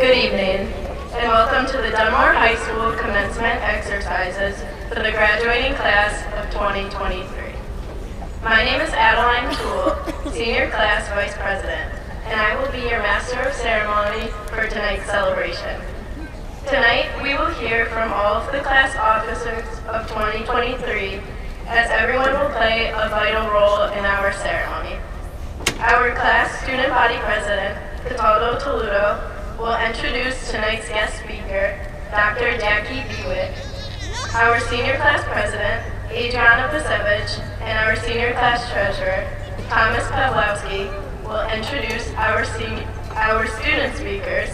Good evening, and welcome to the Dunmore High School commencement exercises for the graduating class of 2023. My name is Adeline Toole, Senior Class Vice President, and I will be your Master of Ceremony for tonight's celebration. Tonight, we will hear from all of the class officers of 2023, as everyone will play a vital role in our ceremony. Our class student body president, Cataldo Toludo, will introduce tonight's guest speaker, Dr. Jackie Bewitt. Our senior class president, Adriana Pasevich, and our senior class treasurer, Thomas Pawlowski, will introduce our student speakers.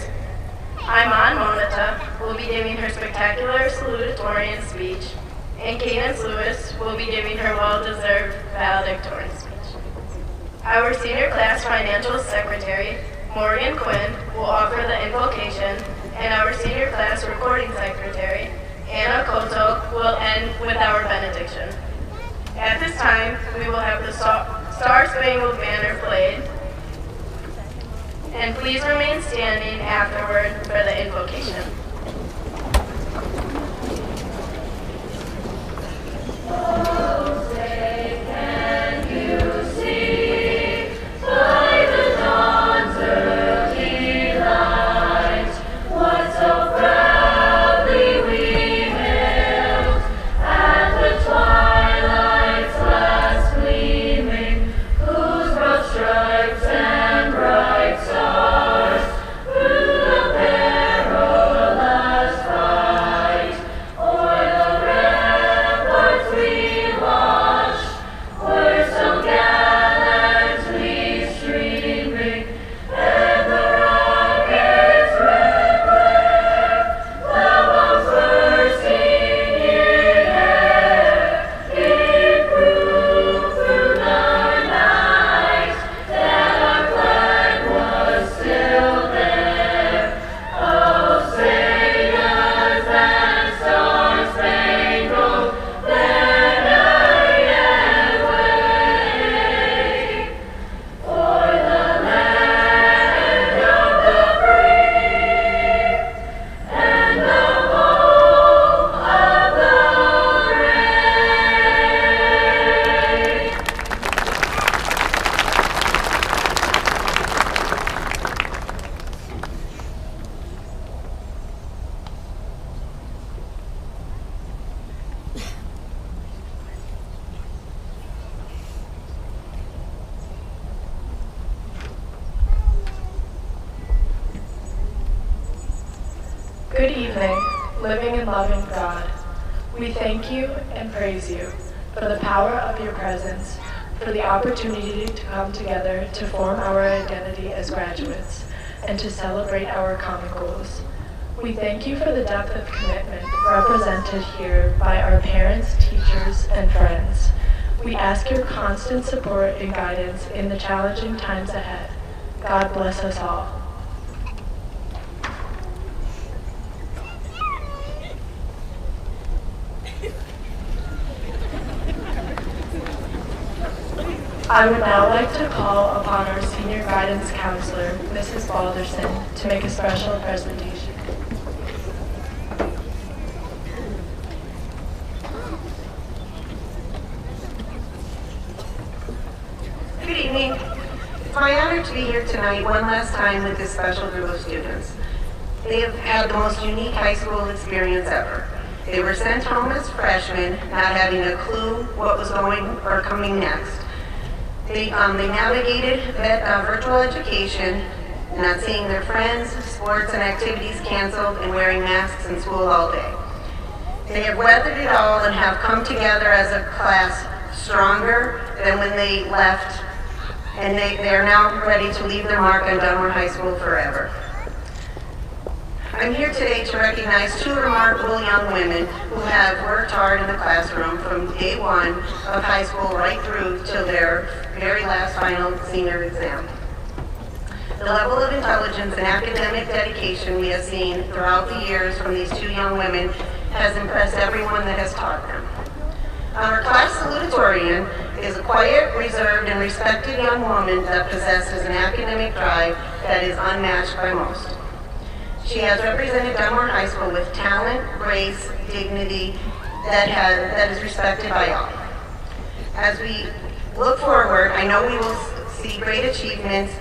Iman Monata will be giving her spectacular salutatorian speech, and Cadence Lewis will be giving her well-deserved valedictorian speech. Our senior class financial secretary, Morgan Quinn, will offer the invocation, and our senior class recording secretary, Anna Koto, will end with our benediction. At this time, we will have the Star Spangled Banner played, and please remain standing afterward for the invocation. Good evening, living and loving God. We thank you and praise you for the power of your presence, for the opportunity to come together to form our identity as graduates and to celebrate our common goals. We thank you for the depth of commitment represented here by our parents, teachers, and friends. We ask your constant support and guidance in the challenging times ahead. God bless us all. I would now like to call upon our senior guidance counselor, Mrs. Balderson, to make a special presentation. Good evening. It's my honor to be here tonight one last time with this special group of students. They have had the most unique high school experience ever. They were sent home as freshmen, not having a clue what was going or coming next. They navigated virtual education, not seeing their friends, sports and activities canceled, and wearing masks in school all day. They have weathered it all and have come together as a class stronger than when they left, and they are now ready to leave their mark on Dunmore High School forever. I'm here today to recognize two remarkable young women who have worked hard in the classroom from day one of high school right through till their very last final senior exam. The level of intelligence and academic dedication we have seen throughout the years from these two young women has impressed everyone that has taught them. Our class salutatorian is a quiet, reserved, and respected young woman that possesses an academic drive that is unmatched by most. She has represented Dunmore High School with talent, grace, dignity that is respected by all. As we look forward, I know we will see great achievements,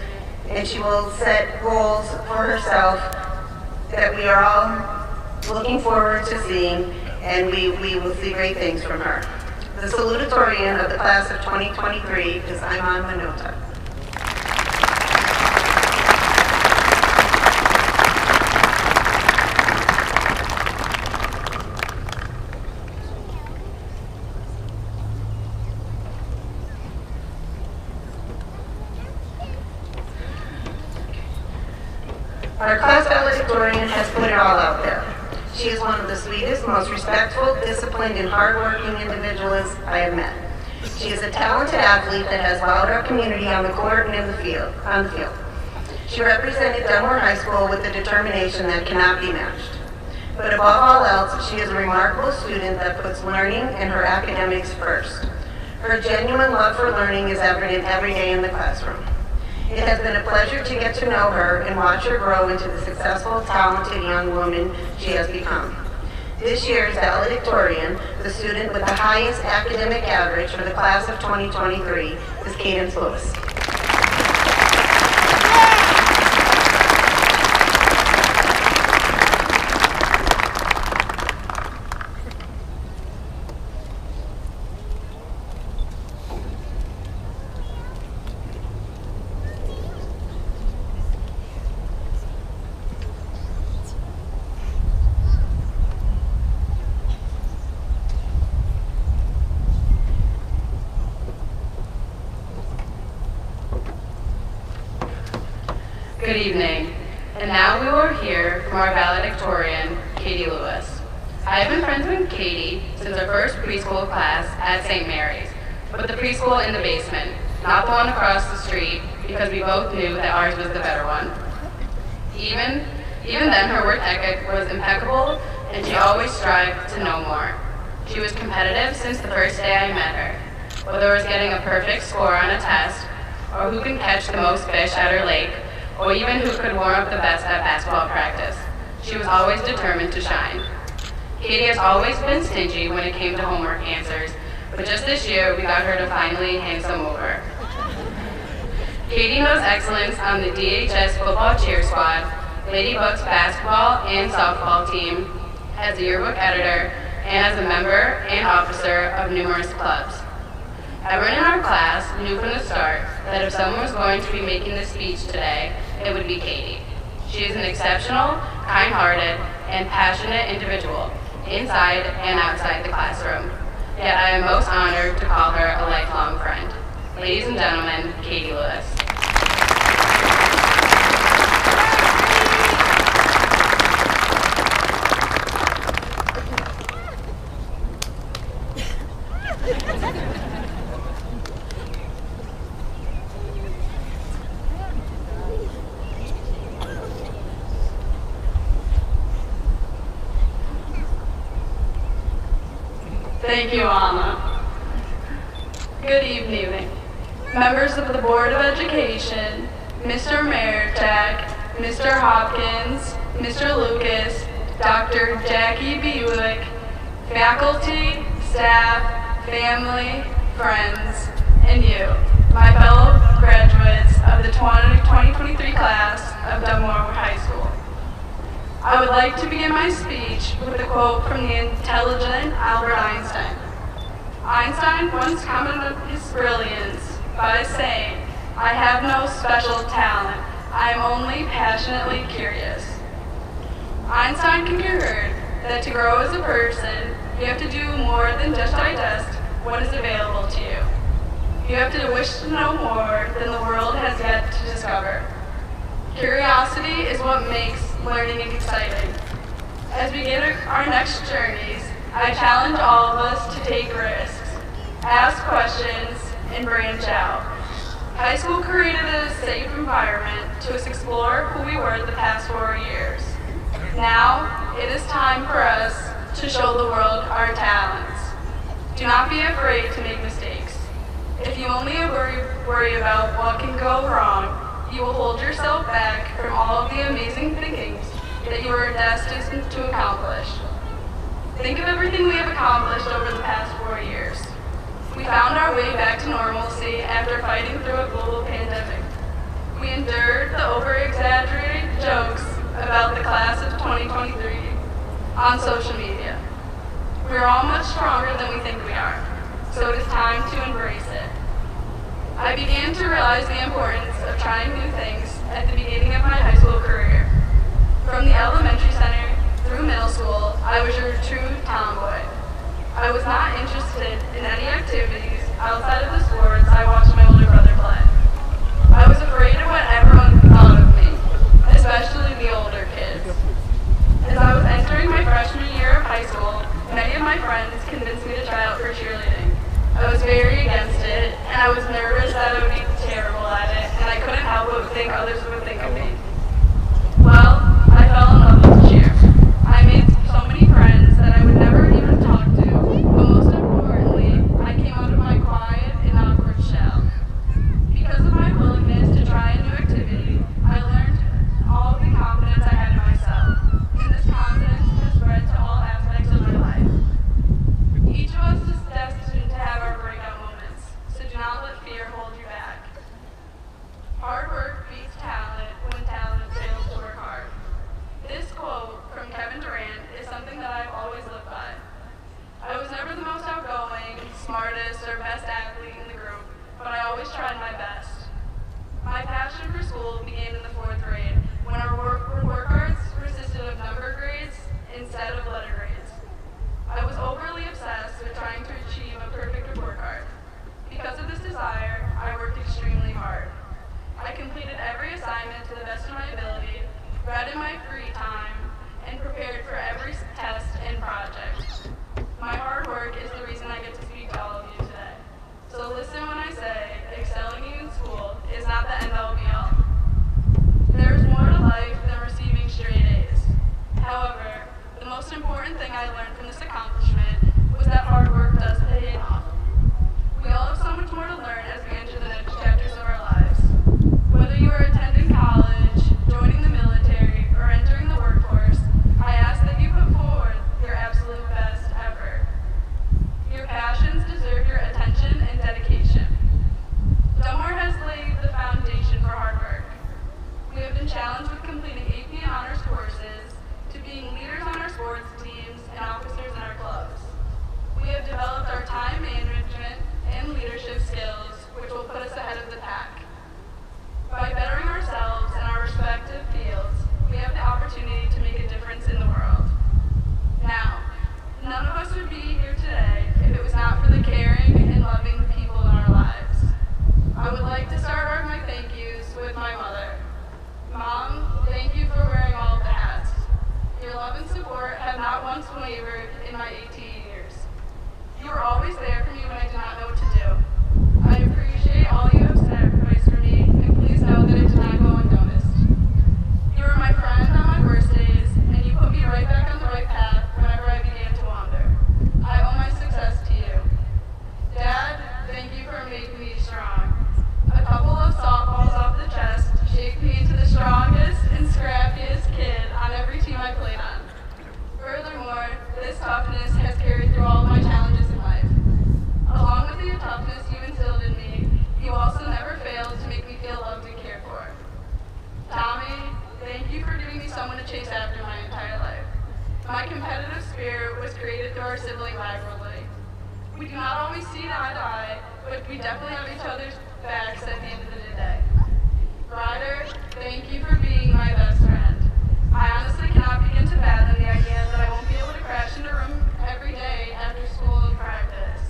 and she will set goals for herself that we are all looking forward to seeing, and we will see great things from her. The salutatorian of the class of 2023 is Iman Manota. Our class valedictorian has put it all out there. She is one of the sweetest, most respectful, disciplined, and hardworking individuals I have met. She is a talented athlete that has wowed our community on the court and in the field. She represented Dunmore High School with a determination that cannot be matched. But above all else, she is a remarkable student that puts learning and her academics first. Her genuine love for learning is evident every day in the classroom. It has been a pleasure to get to know her and watch her grow into the successful, talented young woman she has become. This year's valedictorian, the student with the highest academic average for the class of 2023, is Cadence Lewis. Good evening, and now we will hear from our valedictorian, Katie Lewis. I have been friends with Katie since our first preschool class at St. Mary's, but the preschool in the basement, not the one across the street, because we both knew that ours was the better one. Even then, her work ethic was impeccable, and she always strived to know more. She was competitive since the first day I met her, whether it was getting a perfect score on a test, or who can catch the most fish at her lake, or even who could warm up the best at basketball practice. She was always determined to shine. Katie has always been stingy when it came to homework answers, but just this year we got her to finally hand some over. Katie knows excellence on the DHS football cheer squad, Ladybug's basketball and softball team, as a yearbook editor, and as a member and officer of numerous clubs. Everyone in our class knew from the start that if someone was going to be making the speech today, it would be Katie. She is an exceptional, kind-hearted, and passionate individual, inside and outside the classroom. Yet I am most honored to call her a lifelong friend. Ladies and gentlemen, Katie Lewis. Thank you, Alma. Good evening, members of the Board of Education, Mr. Meritak, Mr. Hopkins, Mr. Lucas, Dr. Jackie Buick, faculty, staff, family, friends, and you, my fellow graduates of the 2023 class of Dunmore High School. I would like to begin my speech with a quote from the intelligent Albert Einstein. Einstein once commented on his brilliance by saying, "I have no special talent, I am only passionately curious." Einstein concurred that to grow as a person, you have to do more than just digest what is available to you. You have to wish to know more than the world has yet to discover. Curiosity is what makes learning exciting. As we begin our next journeys, I challenge all of us to take risks, ask questions, and branch out. High school created a safe environment to us explore who we were the past 4 years. Now, it is time for us to show the world our talents. Do not be afraid to make mistakes. If you only worry about what can go wrong, you will hold yourself back from all of the amazing things that you are destined to accomplish. Think of everything we have accomplished over the past 4 years. We found our way back to normalcy after fighting through a global pandemic. We endured the over-exaggerated jokes about the class of 2023 on social media. We are all much stronger than we think we are, so it is time to embrace it. I began to realize the importance of trying new things at the beginning of my high school career. From the elementary center through middle school, I was your true tomboy. I was not interested in any activities outside of the sports I watched my older brother play. I was afraid of what everyone thought of me, especially the older kids. As I was entering my freshman year of high school, many of my friends convinced me to try out for cheerleading. I was very against it, and I was nervous that I would be terrible at it, and I couldn't help but think others would think of me. Well, I fell in love with cheer. I made so many friends that I would never even talk to, but most importantly, I came out of my quiet and awkward shell. Because of my willingness to try a new activity, I learned all the confidence I had in myself, and this confidence has spread to all aspects of my life. Each of us is destined to have our breakout moments, so do not let fear hold you back. Hard work beats talent when talent fails to work hard. This quote from Kevin Durant is something that I've always lived by. I was never the most outgoing, smartest, or best athlete in the group, but I always tried my best. My passion for school began in the 4th grade, when our report cards consisted of number grades instead of letter grades. I was overly obsessed with trying to achieve a perfect report card. Because of this desire, I worked extremely hard. I completed every assignment to the best of my ability, read in my free time, and prepared for every test and project. My hard work is the reason I get to speak to all of you today. So listen when I say excelling in school is not the end-all be-all. There is more to life than receiving straight A's. However, the most important thing I learned from this accomplishment was that hard work does pay off. We all have so much more to learn as we enter the next chapters of our lives. Whether you are attending college, joining the military, or entering the workforce, I ask that you put forward your absolute best effort. Your passions deserve your attention and dedication. Dunmore has laid the foundation for hard work. We have been challenged with completing AP and honors courses, to being leaders on our sports teams and officers in our clubs. We have developed our time management and leadership skills, which will put us ahead of the pack. By bettering ourselves in our respective fields, we have the opportunity to make a difference in the world. Now, none of us would be here today if it was not for the caring and loving people in our lives. I would like to start my thank yous with my mother. Mom, thank you for wearing all the hats. Your love and support have not once wavered in my 18 years. You were always there for me when I did not know what to do. I appreciate all you have sacrificed for me, and please know that it did not go unnoticed. You were my friend on my worst days, and you put me right back on the right path whenever I began to wander. I owe my success to you. Dad, thank you for making me strong. A couple of softballs off the chest shaped me into the strongest and scrappiest kid on every team I played on. Furthermore, this toughness has carried through all of my challenges in life. Along with the toughness you instilled in me, you also never failed to make me feel loved and cared for. Tommy, thank you for giving me someone to chase after my entire life. My competitive spirit was created through our sibling rivalry. We do not always see eye to eye, but we definitely have each other's backs at the end of the day. Ryder, thank you for being my best friend. I honestly cannot begin to fathom the idea that I won't be able to crash into a room every day after school and practice.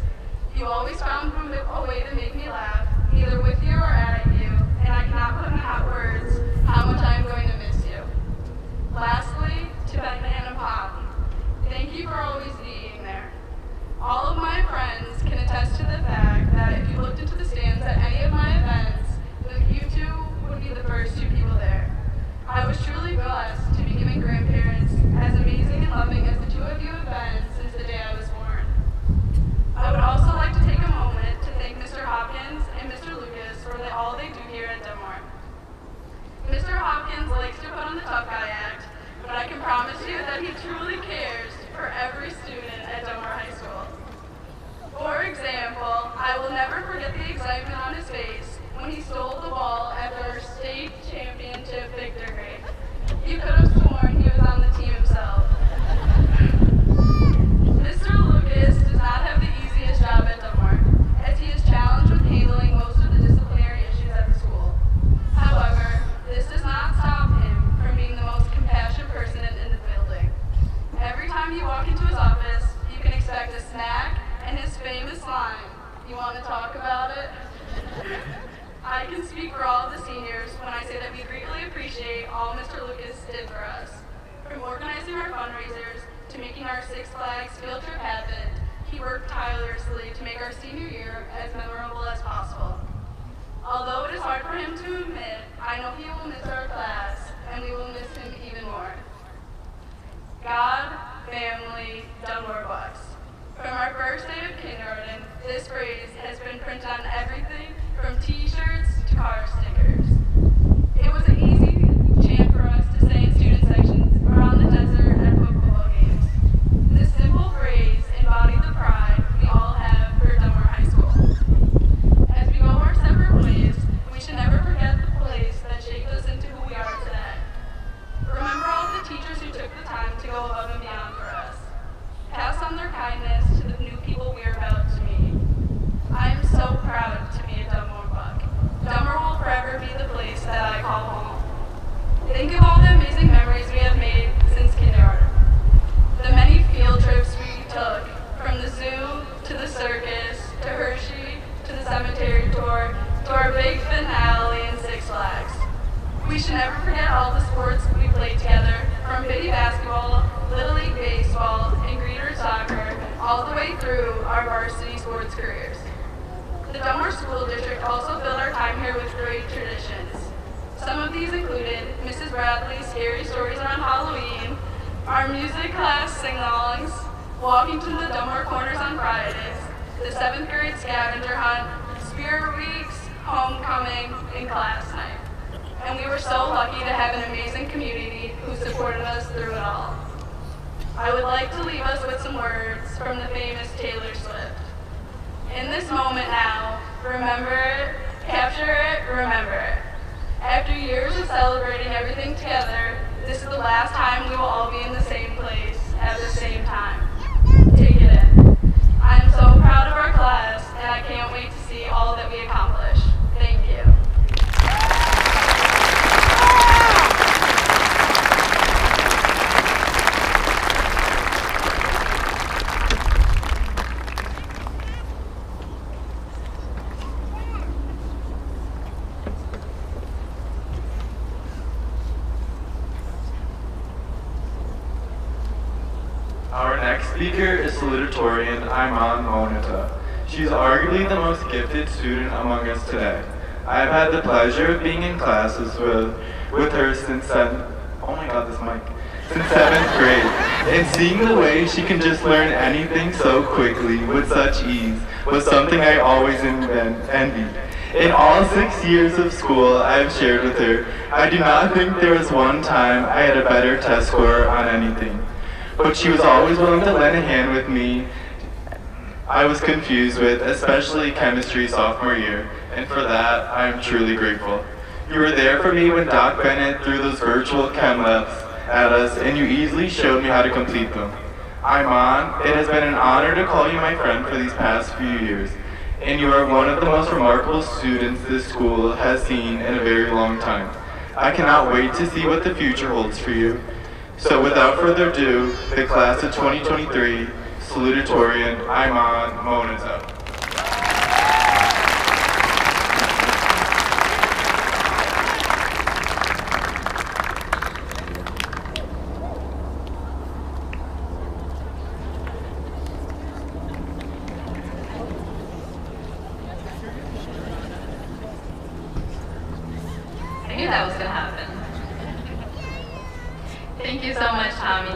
You always found a way to make me laugh, either with you or at you, and I cannot put in hot words how much I am going to miss you. Lastly, to Beckman and Pop, thank you for always being there. All of my friends can attest to the fact that if you looked into the stands at any of my events, you two would be the first 2 people there. I was truly blessed to be given grandparents as amazing and loving as the 2 of you have been since the day I was born. I would also like to take a moment to thank Mr. Hopkins and Mr. Lucas for all they do here at Dunmore. Mr. Hopkins likes to put on the tough guy act, but I can promise you that he truly cares for every student at Dunmore High School. For example, I will never forget the excitement on his face when he stole the ball after our state championship victory. You could have sworn he was on the team himself. Mr. Lucas does not have the easiest job at Dunmore, as he is challenged with handling most of the disciplinary issues at the school. However, this does not stop him from being the most compassionate person in the building. Every time you walk into his office, you can expect a snack and his famous line, "You want to talk about it?" I can speak for all of the seniors when I say that we greatly appreciate all Mr. Lucas did for us. From organizing our fundraisers to making our Six Flags field trip happen, he worked tirelessly to make our senior year as memorable as possible. Although it is hard for him to admit, I know he will miss our class, and we will miss him even more. God, family, Dunmore Bucks. From our first day of kindergarten, this phrase has been printed on everything from t-shirts to car stickers. It was an easy chant for us to say in student sections or on the desert at football games. This simple phrase embodied the pride we all have for Dunmore High School. As we go our separate ways, we should never forget the place that shaped us into who we are today. Remember all the teachers who took the time to go above and beyond for us. Pass on their kindness to the new people we are about to meet. I am so proud to be a Dunmore Buck. Dunmore will forever be the place that I call home. Think of all the amazing memories we have made since kindergarten. The many field trips we took, from the zoo to the circus, to Hershey, to the cemetery tour, to our big finale in Six Flags. We should never forget all the sports we played together, from bitty basketball, Little League baseball, and Greeter soccer, all the way through our varsity sports careers. The Dunmore School District also filled our time here with great traditions. Some of these included Mrs. Bradley's scary stories around Halloween, our music class sing-alongs, walking to the Dunmore Corners on Fridays, the 7th grade scavenger hunt, spirit weeks, homecoming, and class night. And we were so lucky to have an amazing community who supported us through it all. I would like to leave us with some words from the famous Taylor Swift. In this moment now, remember it, capture it, remember it. After years of celebrating everything together, this is the last time we will all be in the same place at the same time. Take it in. I am so proud of our class, and I can't wait to see all that we accomplish. Thank you. Our next speaker is salutatorian Iman Monita. She's arguably the most gifted student among us today. I have had the pleasure of being in classes with her since since 7th grade, and seeing the way she can just learn anything so quickly with such ease was something I always envied. In all 6 years of school I have shared with her, I do not think there was one time I had a better test score on anything. But she was always willing to lend a hand with me I was confused with, especially chemistry sophomore year, and for that I am truly grateful. You were there for me when Doc Bennett threw those virtual chem labs at us, and you easily showed me how to complete them. Iman, it has been an honor to call you my friend for these past few years, and you are one of the most remarkable students this school has seen in a very long time. I cannot wait to see what the future holds for you. So without further ado, the class of 2023, salutatorian Iman Monita. I knew that was going to happen. Thank you so much, Tommy.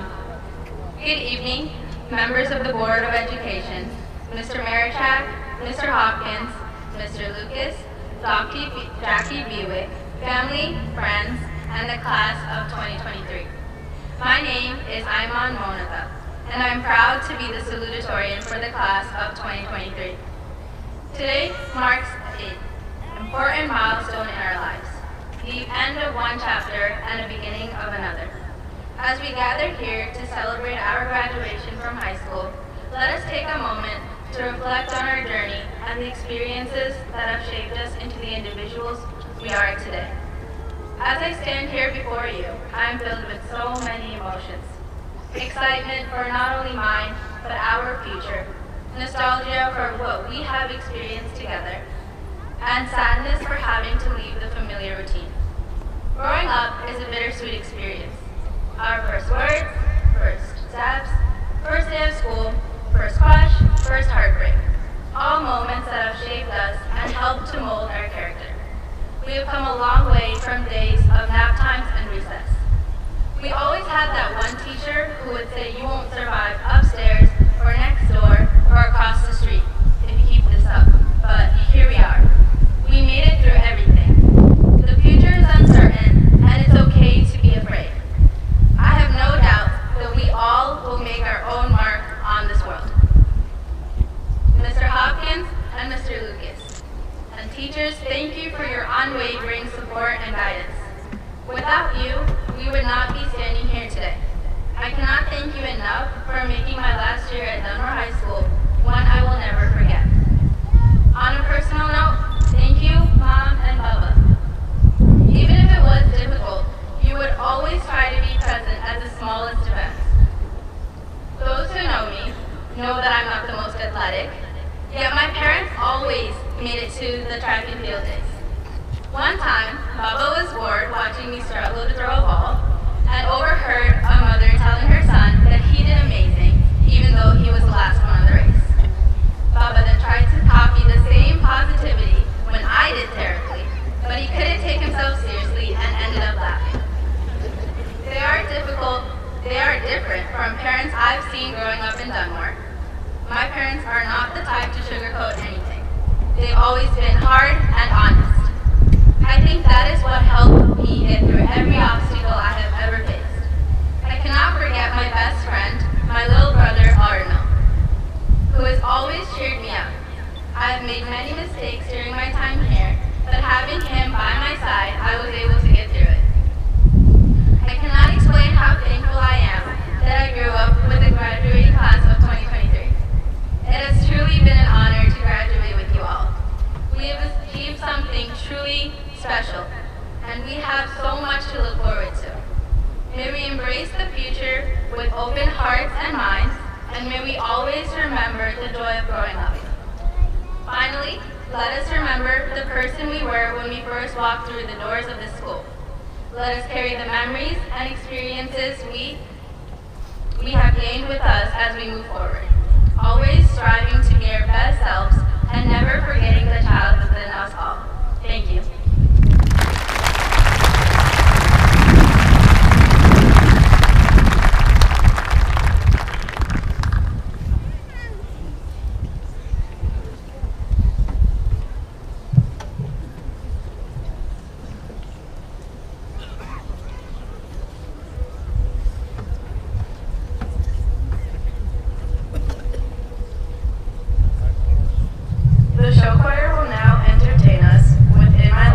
Good evening, members of the Board of Education, Mr. Marichak, Mr. Hopkins, Mr. Lucas, Jackie Bewick, family, friends, and the class of 2023. My name is Ayman Monatha, and I'm proud to be the salutatorian for the class of 2023. Today marks an important milestone in our lives, the end of one chapter and the beginning of another. As we gather here to celebrate our graduation from high school, let us take a moment to reflect on our journey and the experiences that have shaped us into the individuals we are today. As I stand here before you, I am filled with so many emotions. Excitement for not only mine, but our future. Nostalgia for what we have experienced together. And sadness for having to leave the familiar routine. Growing up is a bittersweet experience. Our first words, first steps, first day of school, first crush, first heartbreak. All moments that have shaped us and helped to mold our character. We have come a long way from days of nap times and recess. We always had that one teacher who would say you won't survive upstairs or next door or across the street if you keep this up. But here we are. We made it through everything. The future is uncertain and it's okay to be afraid. I have no doubt that we all will make our own mark on this world. Mr. Hopkins and Mr. Lucas. And teachers, thank you for your unwavering support and guidance. Without you, we would not be standing here today. I cannot thank you enough for making my last year at Dunmore High School one I will never forget. On a personal note, thank you, Mom and Bubba. Even if it was difficult, you would always try to be present at the smallest events. Those who know me know that I'm not the most athletic, yet my parents always made it to the track and field days. One time, Bubba was bored watching me struggle to throw a ball and overheard a mother telling her son that he did amazing even though he was the last one on the race. Bubba then tried to copy the same positivity when I did terribly, but he couldn't take himself seriously and ended up laughing. They are different from parents I've seen growing up in Dunmore. My parents are not the type to sugarcoat anything. They've always been hard and honest. I think that is what helped me get through every obstacle I have ever faced. I cannot forget my best friend, my little brother, Arno, who has always cheered me up. I have made many mistakes during my time here, but having him by my side, I was able to get through it. I cannot explain how thankful I am that I grew up with the graduating class of 2023. It has truly been an honor to graduate with you all. We have achieved something truly special, and we have so much to look forward to. May we embrace the future with open hearts and minds, and may we always remember the joy of growing up. Finally, let us remember the person we were when we first walked through the doors of this school. Let us carry the memories and experiences we have gained with us as we move forward. Always striving to be our best selves and never forgetting the child within us all. Thank you. The show choir will now entertain us with In My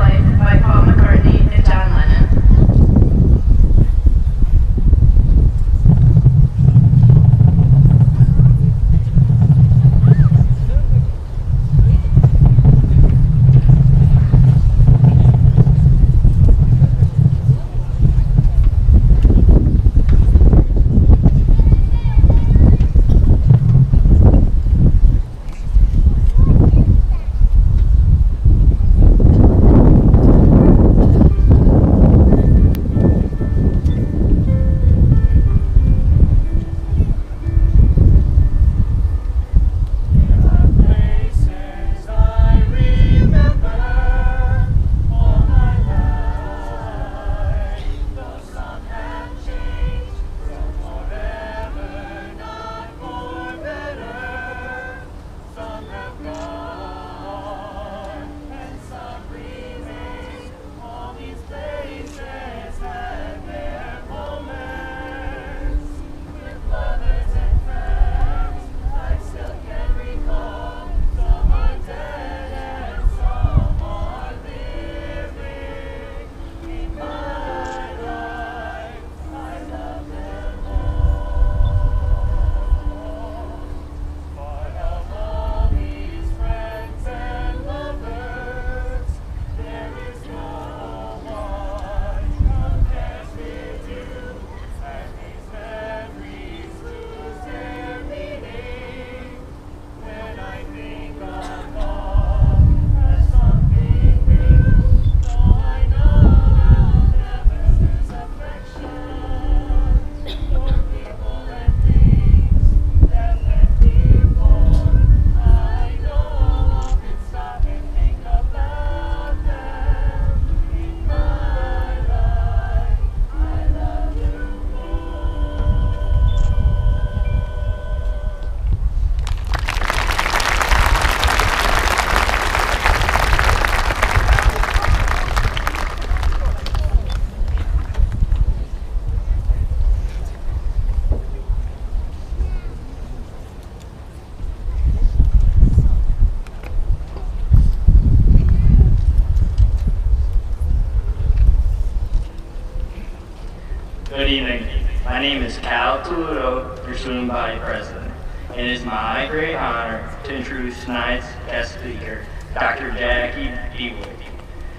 Good evening. My name is Cal Toledo, your student body president. It is my great honor to introduce tonight's guest speaker, Dr. Jackie Bewick.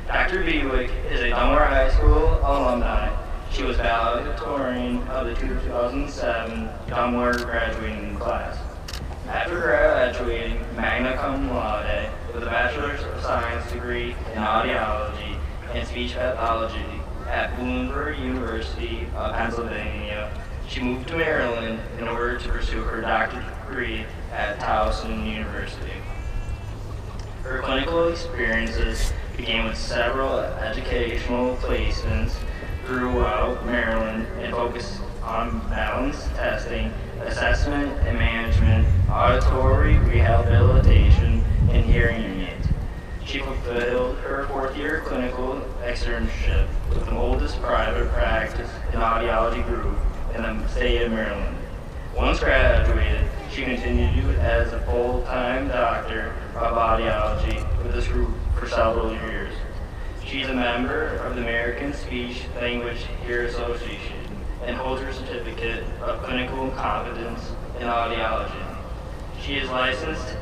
Dr. Bewick is a Dunmore High School alumni. She was valedictorian of the 2007 Dunmore graduating class. After graduating magna cum laude with a Bachelor's of Science degree in audiology and speech pathology at Bloomsburg University of Pennsylvania, she moved to Maryland in order to pursue her doctorate degree at Towson University. Her clinical experiences began with several educational placements throughout Maryland and focused on balance testing, assessment and management, auditory rehabilitation, and hearing aids. She fulfilled her fourth-year clinical externship with the oldest private practice in audiology group in the state of Maryland. Once graduated, she continued as a full-time doctor of audiology with this group for several years. She is a member of the American Speech Language Ear Association and holds her certificate of clinical competence in audiology. She is licensed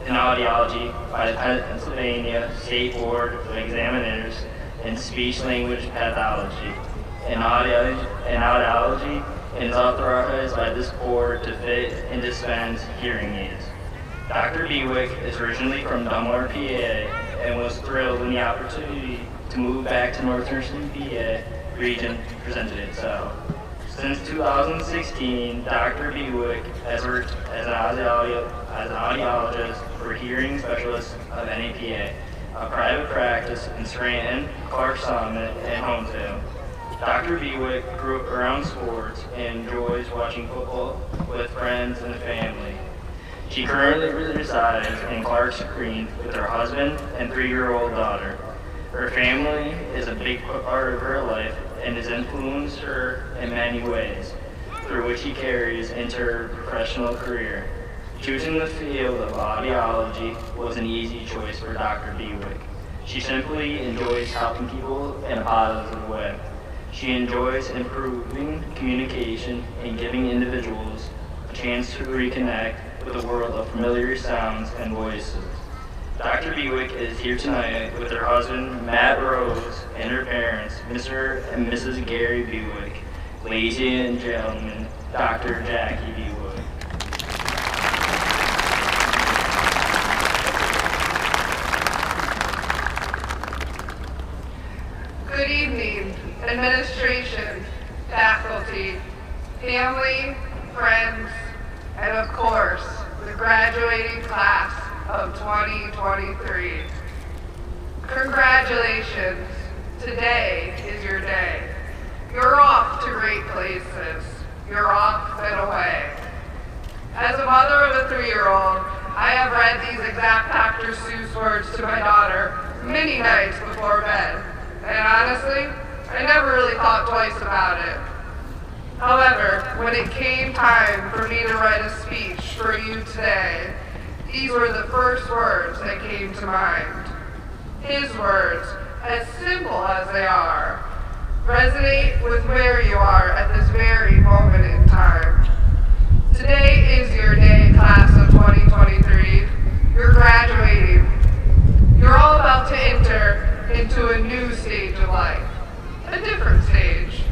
in audiology by the Pennsylvania State Board of Examiners in Speech Language Pathology and audiology, and is authorized by this board to fit and dispense hearing aids. Dr. Bewick is originally from Dunmore, PA, and was thrilled when the opportunity to move back to northern PA region presented itself. Since 2016, Dr. Bewick has worked as an audiologist for hearing specialists of NAPA, a private practice in Scranton, Clark Summit, and Hometown. Dr. Bewick grew up around sports and enjoys watching football with friends and family. She currently resides in Clark's Green with her husband and 3-year-old daughter. Her family is a big part of her life and has influenced her in many ways, through which she carries into her professional career. Choosing the field of audiology was an easy choice for Dr. Bewick. She simply enjoys helping people in a positive way. She enjoys improving communication and giving individuals a chance to reconnect with a world of familiar sounds and voices. Dr. Bewick is here tonight with her husband, Matt Rose, and her parents, Mr. and Mrs. Gary Bewick. Ladies and gentlemen, Dr. Jackie Bewick. Good evening, administration, faculty, family, friends, and of course, the graduating class of 2023. Congratulations, today is your day. You're off to great places. You're off and away. As a mother of a 3-year-old, I have read these exact Dr. Seuss words to my daughter many nights before bed. And honestly, I never really thought twice about it. However, when it came time for me to write a speech for you today, these were the first words that came to mind. His words, as simple as they are, resonate with where you are at this very moment in time. Today is your day, class of 2023. You're graduating. You're all about to enter into a new stage of life, a different stage.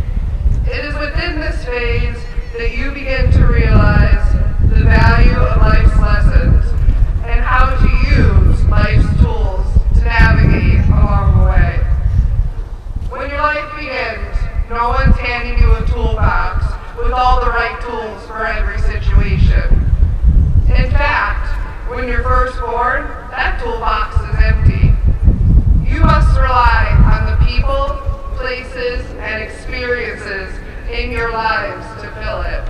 It is within this phase that you begin to realize the value of life's lessons and how to use life's tools to navigate along the way. When your life begins, no one's handing you a toolbox with all the right tools for every situation. In fact, when you're first born, that toolbox is empty. You must rely on the people, places, and experiences in your lives to fill it.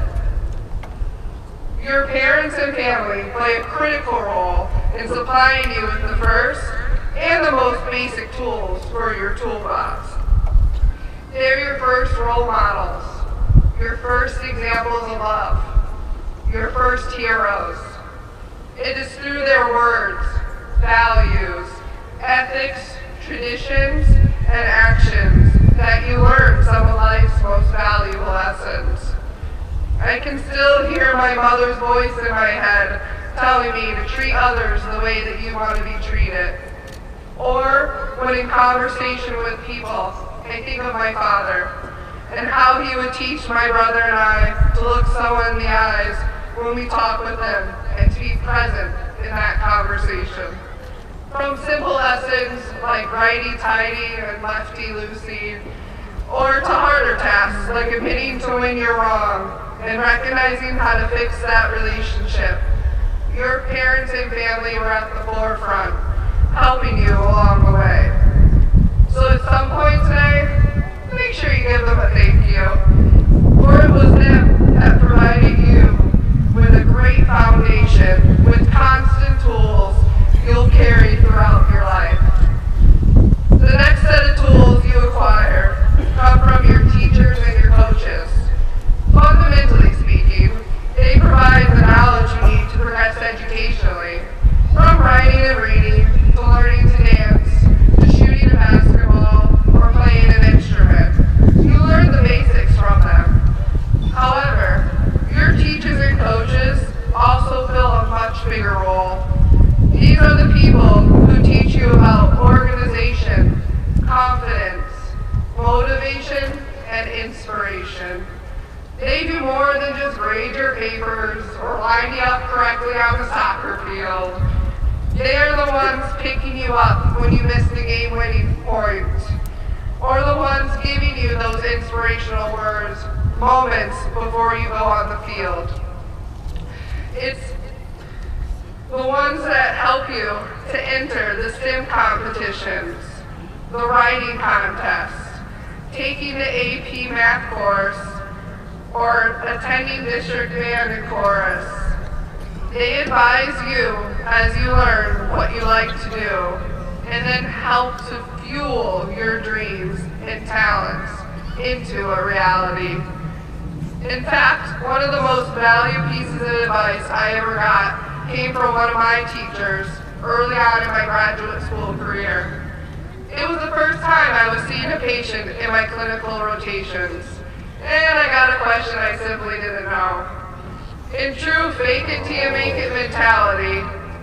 Your parents and family play a critical role in supplying you with the first and the most basic tools for your toolbox. They're your first role models, your first examples of love, your first heroes. It is through their words, values, ethics, traditions, and actions that you learn some of life's most valuable my mother's voice in my head telling me to treat others the way that you want to be treated. Or when in conversation with people, I think of my father and how he would teach my brother and I to look someone in the eyes when we talk with them and to be present in that conversation. From simple lessons like righty-tighty and lefty-loosey, or to harder tasks like admitting to when you're wrong and recognizing how to fix that relationship. Your parents and family were at the forefront, helping you along the way. So at some point today, make sure you give them a thank you. For it was them that provided you with a great foundation, with constant tools you'll carry throughout your life. The next set of tools you acquire come from your teachers and your coaches. Fundamentally speaking, they provide the knowledge you need to progress educationally, from writing and reading, to learning to dance, to shooting a basketball, or playing an instrument. You learn the basics from them. However, your teachers and coaches also fill a much bigger role. These are the people who teach you about organization, confidence, motivation, and inspiration. They do more than just grade your papers or line you up correctly on the soccer field. They are the ones picking you up when you miss the game-winning point, or the ones giving you those inspirational words moments before you go on the field. It's the ones that help you to enter the STEM competitions, the writing contests, taking the AP math course, or attending district band and chorus. They advise you as you learn what you like to do, and then help to fuel your dreams and talents into a reality. In fact, one of the most valued pieces of advice I ever got came from one of my teachers early on in my graduate school career. It was the first time I was seeing a patient in my clinical rotations, and I got a question I simply didn't know. In true fake it till you make it mentality,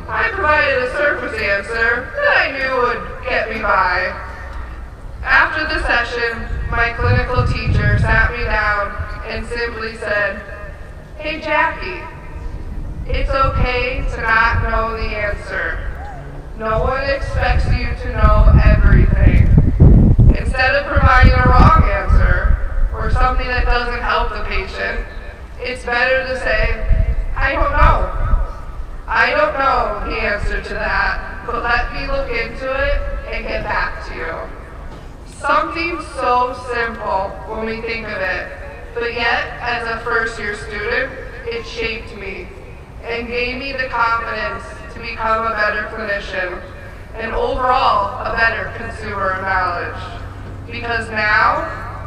I provided a surface answer that I knew would get me by. After the session, my clinical teacher sat me down and simply said, "Hey Jackie, it's okay to not know the answer. No one expects you to know everything. Instead of providing a wrong answer or something that doesn't help the patient, it's better to say, I don't know. I don't know the answer to that, but let me look into it and get back to you." Something so simple when we think of it, but yet as a first-year student, it shaped me and gave me the confidence to become a better clinician and overall a better consumer of knowledge. Because now,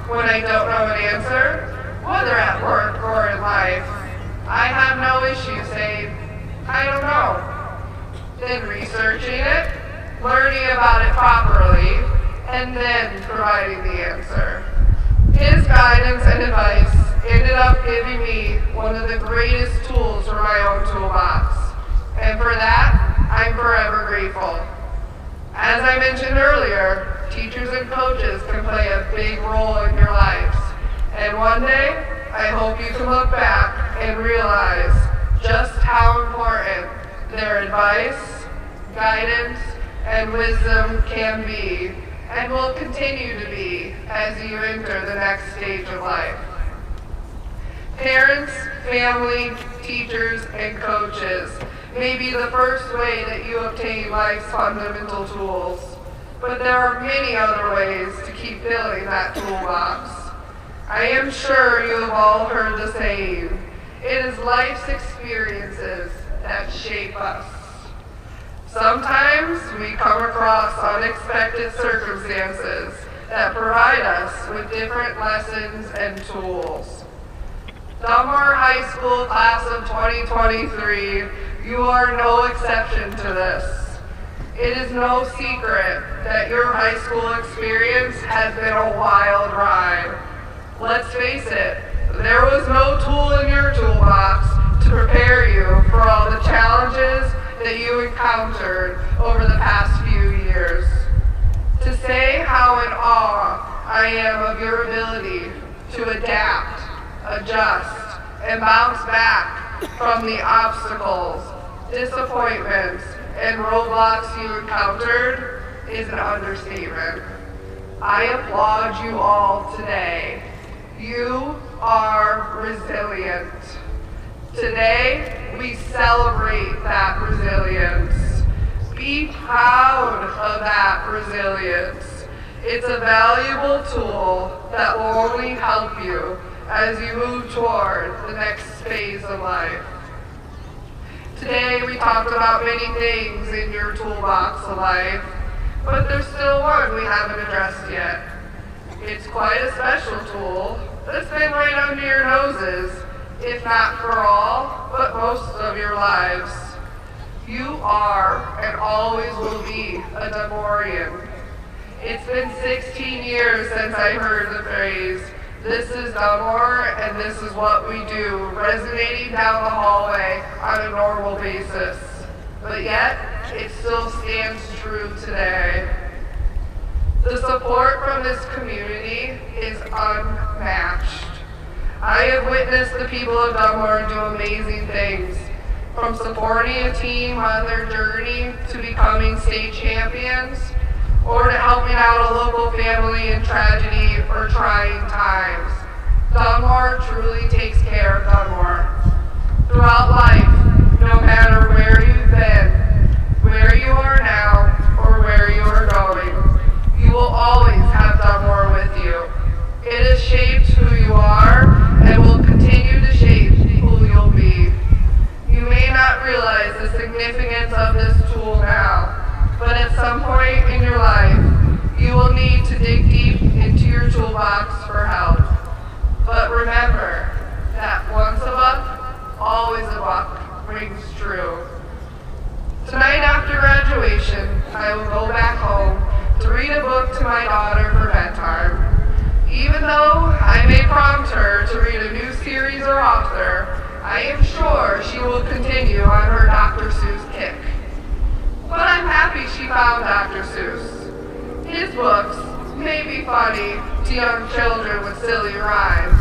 when I don't know an answer, whether at work or in life, I have no issue saying, I don't know. Then researching it, learning about it properly, and then providing the answer. His guidance and advice ended up giving me one of the greatest tools for my own toolbox. And for that, I'm forever grateful. As I mentioned earlier, teachers and coaches can play a big role in your lives. And one day, I hope you can look back and realize just how important their advice, guidance, and wisdom can be, and will continue to be as you enter the next stage of life. Parents, family, teachers, and coaches may be the first way that you obtain life's fundamental tools, but there are many other ways to keep filling that toolbox. I am sure you have all heard the saying, it is life's experiences that shape us. Sometimes we come across unexpected circumstances that provide us with different lessons and tools. Dunmore High School class of 2023, you are no exception to this. It is no secret that your high school experience has been a wild ride. Let's face it, there was no tool in your toolbox to prepare you for all the challenges that you encountered over the past few years. To say how in awe I am of your ability to adapt, adjust, and bounce back from the obstacles, disappointments, and roadblocks you encountered is an understatement. I applaud you all today. You are resilient. Today, we celebrate that resilience. Be proud of that resilience. It's a valuable tool that will only help you as you move toward the next phase of life. Today, we talked about many things in your toolbox of life, but there's still one we haven't addressed yet. It's quite a special tool that's been right under your noses, if not for all, but most of your lives. You are and always will be a Dunmorean. It's been 16 years since I heard the phrase, "This is Dunmore and this is what we do," resonating down the hallway on a normal basis. But yet, it still stands true today. The support from this community is unmatched. I have witnessed the people of Dunmore do amazing things, from supporting a team on their journey to becoming state champions, or to helping out a local family in tragedy or trying times. Dunmore truly takes care of Dunmore. Throughout life, no matter where you've been, where you are now, or where you are going, you will always have Dunmore with you. It has shaped who you are and will continue to shape who you'll be. You may not realize the significance of this tool now, but at some point in your life, you will need to dig deep into your toolbox for help. But remember that once a buck, always a buck rings true. Tonight after graduation, I will go back home to read a book to my daughter for bedtime. Even though I may prompt her to read a new series or author, I am sure she will continue on her Dr. Seuss kick. But I'm happy she found Dr. Seuss. His books may be funny to young children with silly rhymes,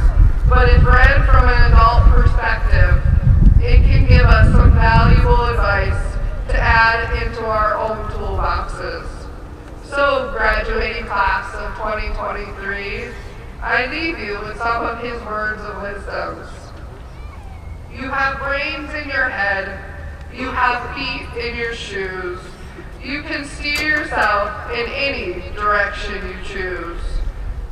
but if read from an adult perspective, it can give us some valuable advice to add into our own toolboxes. So, graduating class of 2023, I leave you with some of his words of wisdom. You have brains in your head. You have feet in your shoes. You can steer yourself in any direction you choose.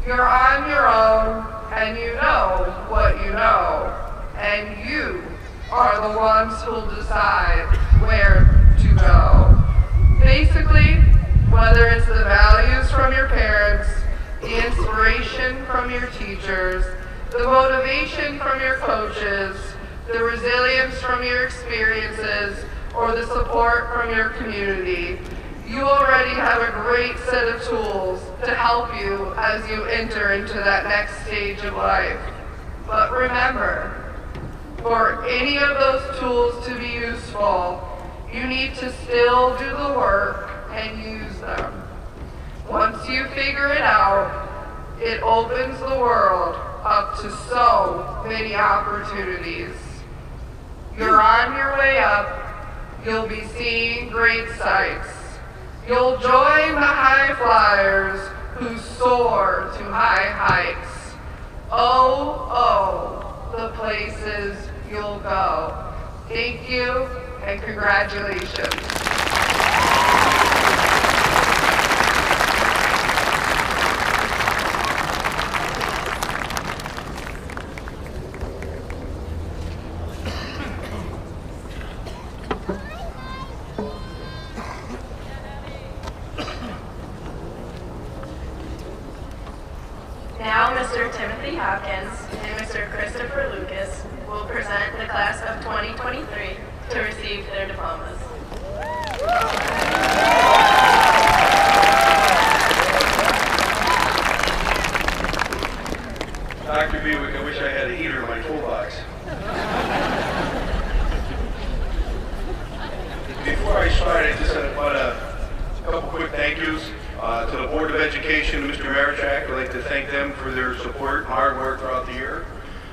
You're on your own, and you know what you know. And you are the ones who'll decide where to go. Basically, whether it's the values from your parents, the inspiration from your teachers, the motivation from your coaches, the resilience from your experiences, or the support from your community, you already have a great set of tools to help you as you enter into that next stage of life. But remember, for any of those tools to be useful, you need to still do the work and use them. Once you figure it out, it opens the world up to so many opportunities. You're on your way up. You'll be seeing great sights. You'll join the high flyers who soar to high heights. Oh, oh, the places you'll go. Thank you and congratulations. Now, Mr. Timothy Hopkins and Mr. Christopher Lucas will present the class of 2023 to receive their diplomas. Dr. Bewick, I wish I had a heater in my toolbox. Before I start, I just want a couple quick thank yous to the Board of Education, Mr. Marichak. I'd like to thank them for their support and hard work throughout the year.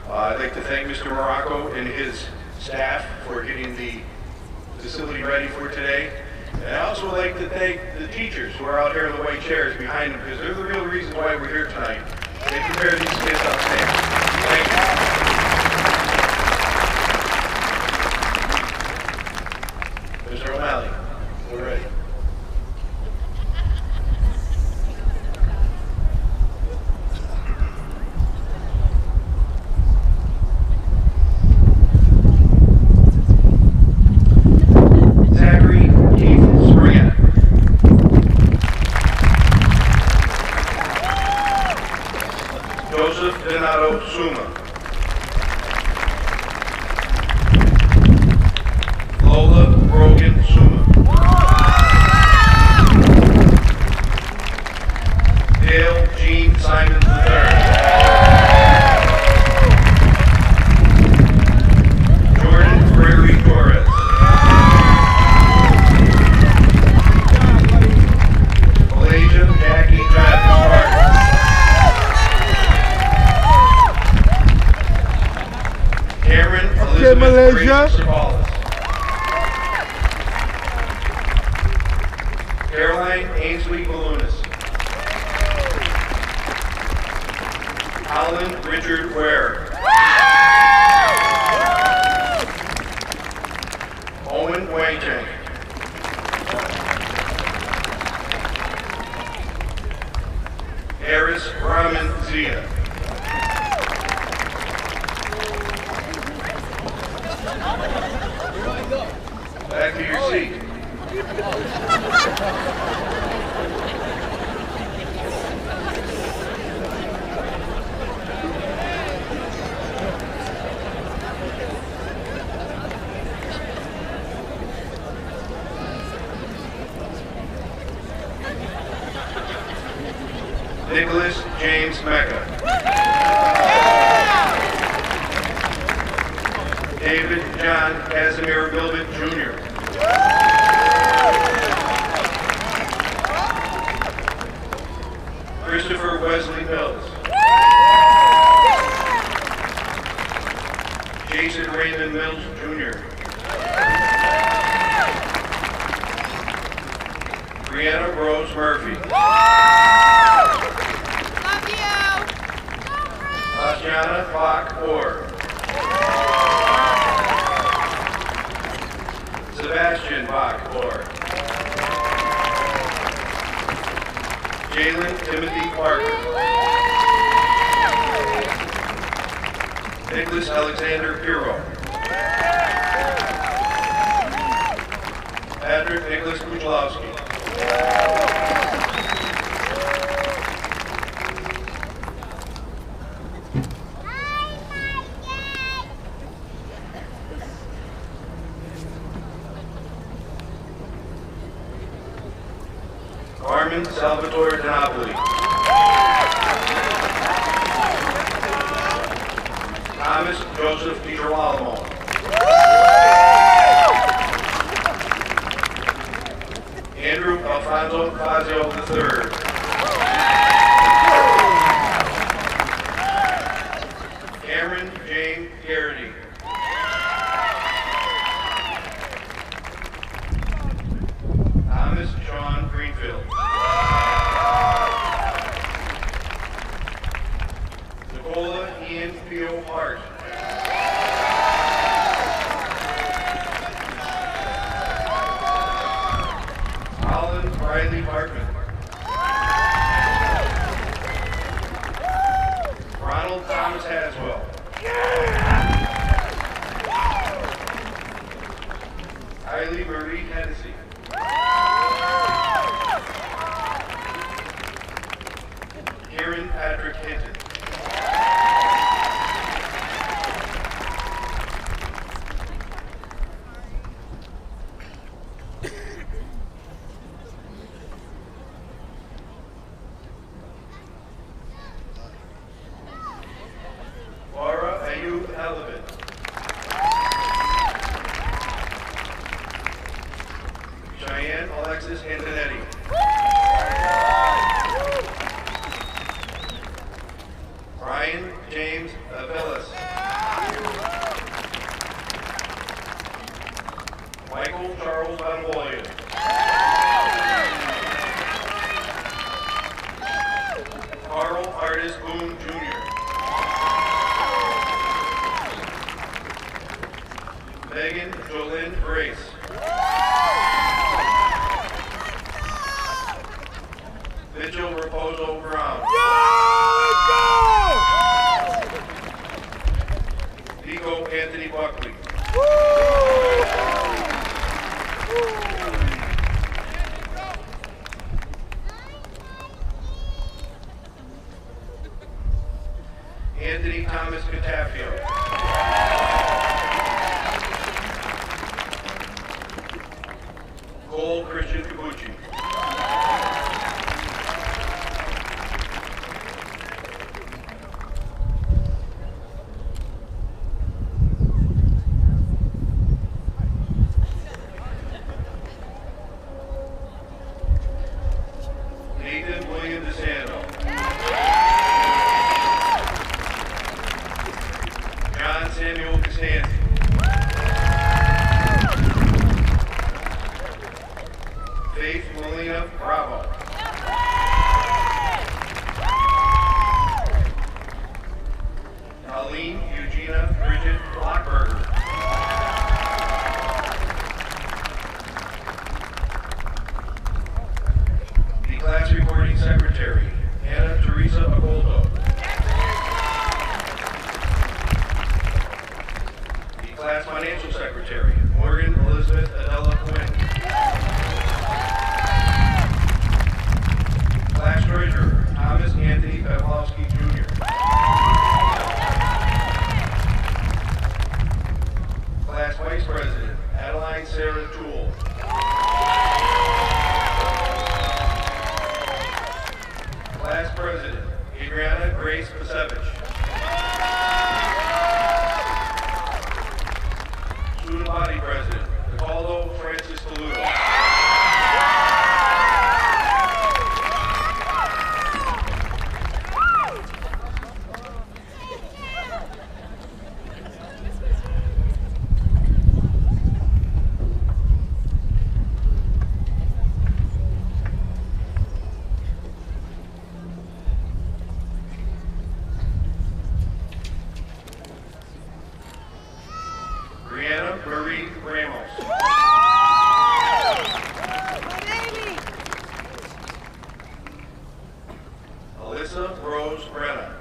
I'd like to thank Mr. Morocco and his staff for getting the facility ready for today. And I also would like to thank the teachers who are out here in the white chairs behind them, because they're the real reason why we're here tonight. They prepare these kids outstanding. Thank you. Mr. O'Malley, we're ready. Malaysia. Caroline Ainsley Ballounis. Alan Richard Ware. Owen Wangchang. Harris Rahman Zia. Back to your seat. Nicholas James Mecca. David John Casimir Milbit Jr. Christopher Wesley Mills. Jason Raymond Mills Jr. Brianna Rose Murphy. Love you! Tatiana Bach Orr. Sebastian Bach Orr. Jalen Timothy Parker. Nicholas Alexander Piro. Patrick Nicholas Kuchlowski. Carmen Salvatore Denopoli. Thomas Joseph DiGirolamo. Andrew Alfonso Fazio III. Cameron Jane Garrity. Thomas Sean Greenfield. Nicola Ian Pio Hart. Colin Riley Hartman. Ronald Thomas Haswell. Kylie Marie Hennessy. Kieran Patrick Hinton. Laura Ayub Elevin. Morgan James Avilas. Michael Charles Benvolio. Carl Artis Boone Jr. Megan Jolynn Grace. Mitchell Raposo Brown. Vigo Anthony Buckley. Anthony Thomas Catafio. Cole Christian Kabuchi. Nathan William DeSanto. John Samuel Costanza. Faith Melina Bravo. Colleen Eugenia Bridget Blockberger. The class recording secretary, Anna Teresa Agoldo. The class financial secretary, Morgan Elizabeth Adela Quinn. Class treasurer, Thomas Anthony Pavlovsky Jr. Class vice president, Adeline Sarah Toole. Class president, Adriana Grace Pasevich. Student body president, Nicolo Francis Faludo. Brianna Marie Ramos. Alyssa Rose Brenna.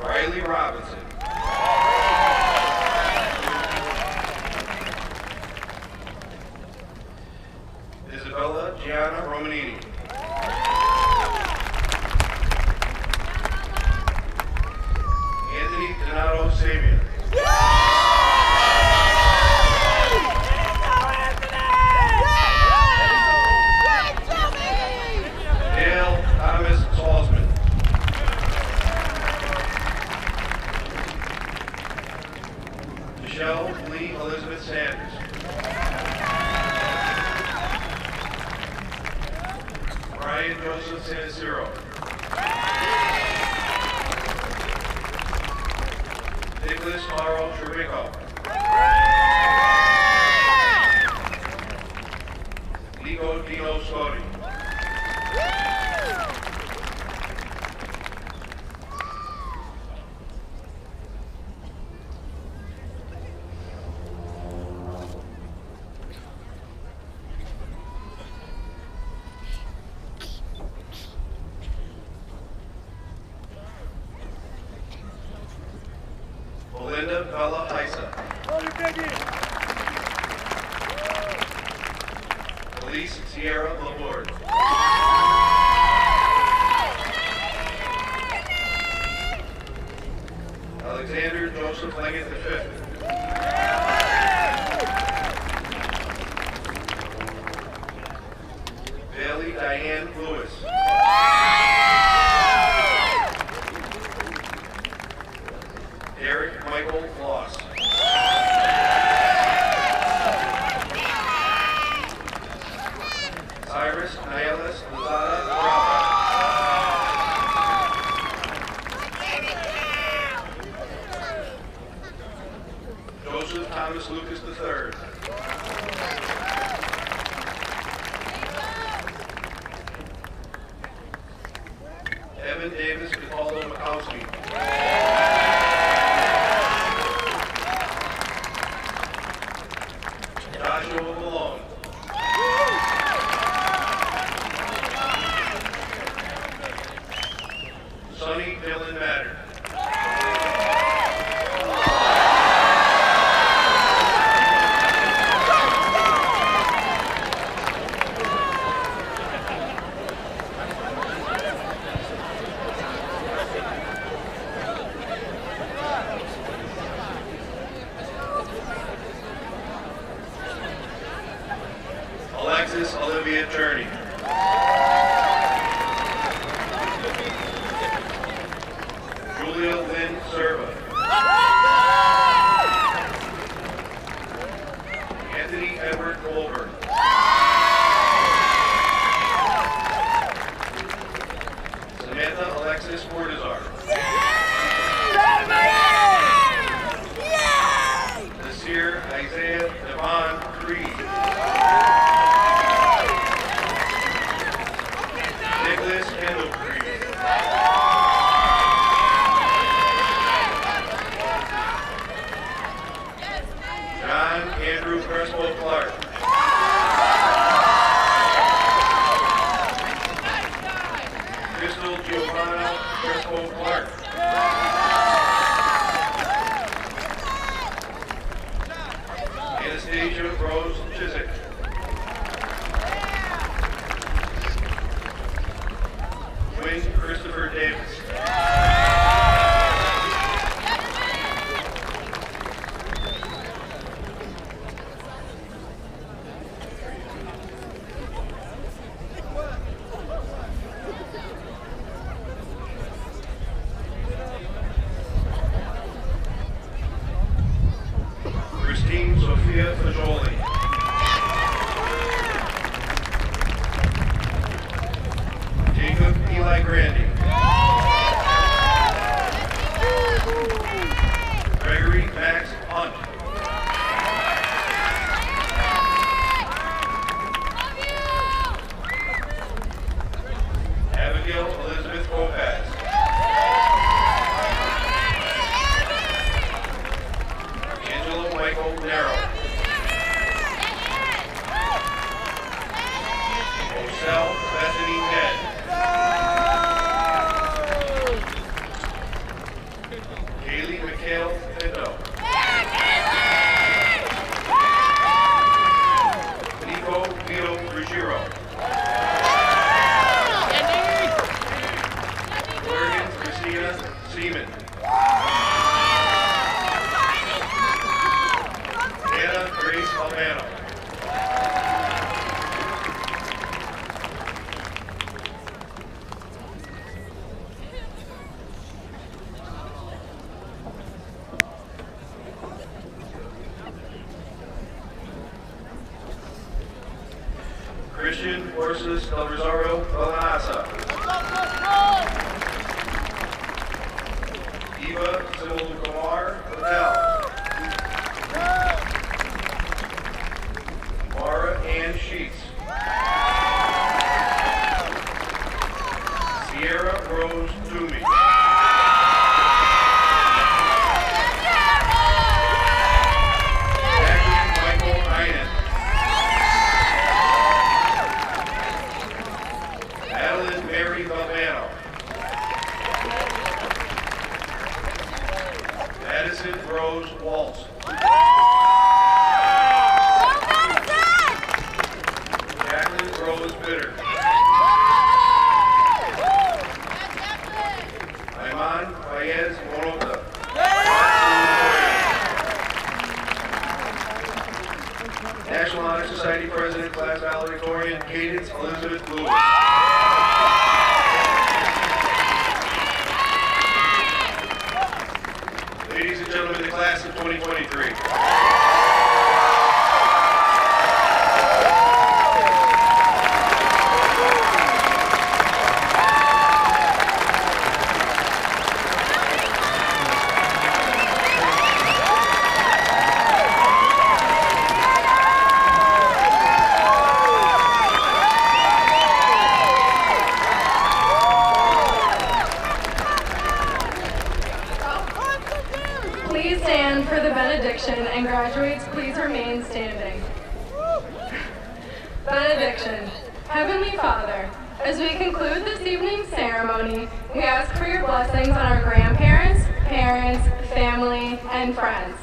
Riley Robinson. Isabella Gianna Romanini. Anthony Donato Sabian. Dale Thomas Salzman. Michelle Lee Elizabeth Sanders. Brian Joseph Sanicero. Nicholas Carl Trevicko. Nico Dino Scotti. Belinda Bella Heisa. Elise Sierra Laborde. Alexander Joseph Leggett V. Bailey Diane Lewis. Derek Michael Floss. Cyrus Nihilus Evan Davis Cataldo Mikowski. Joshua Malone. Sonny Dylan Matter. Alexis Olivia Cherney. Julia Lynn Serva. Anthony Edward Goldberg. Samantha Alexis Fortizar. Nasir Isaiah Devon Creed. Nicholas Kendall Creed. John Andrew Crespo Clark. Crystal Giovanna Crespo Clark. Anastasia Rose Chiswick. Wayne Christopher Davis. Christine Sophia Fajoli. Jacob Eli Grandy. Gregory Max Hunt. Abigail Elizabeth Kopacz. Angelo Michael Narrow. Ocel Bethany Ned. Kaylee McHale Pinto. Nico Vito Ruggiero. Morgan Christina Seaman. Anna Grace Albano. Christian Orsis Del Rosario Balanasa. Eva Simul Kumar Patel. Mara Ann Sheets. Sierra Rose Toomey. Jacqueline Michael Einen. Madeline Mary Valvano. Madison Rose Waltz. Jacqueline Rose Bitter. Ayman Fayez Morota. National Honor Society President, Class Valedictorian, Cadence Elizabeth Lewis. Ladies and gentlemen, the class of 2023. the benediction, and graduates please remain standing. Benediction. Heavenly Father, as we conclude this evening's ceremony, we ask for your blessings on our grandparents, parents, family, and friends.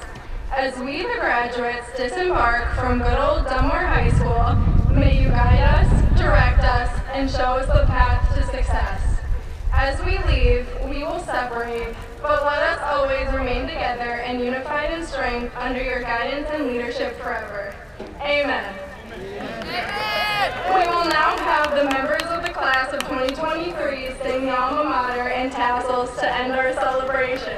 As we, the graduates, disembark from good old Dunmore High School, may you guide us, direct us, and show us the path to success. As we leave, we will separate, but let us always remain together and unified in strength under your guidance and leadership forever. Amen. We will now have the members of the class of 2023 sing the alma mater and tassels to end our celebration.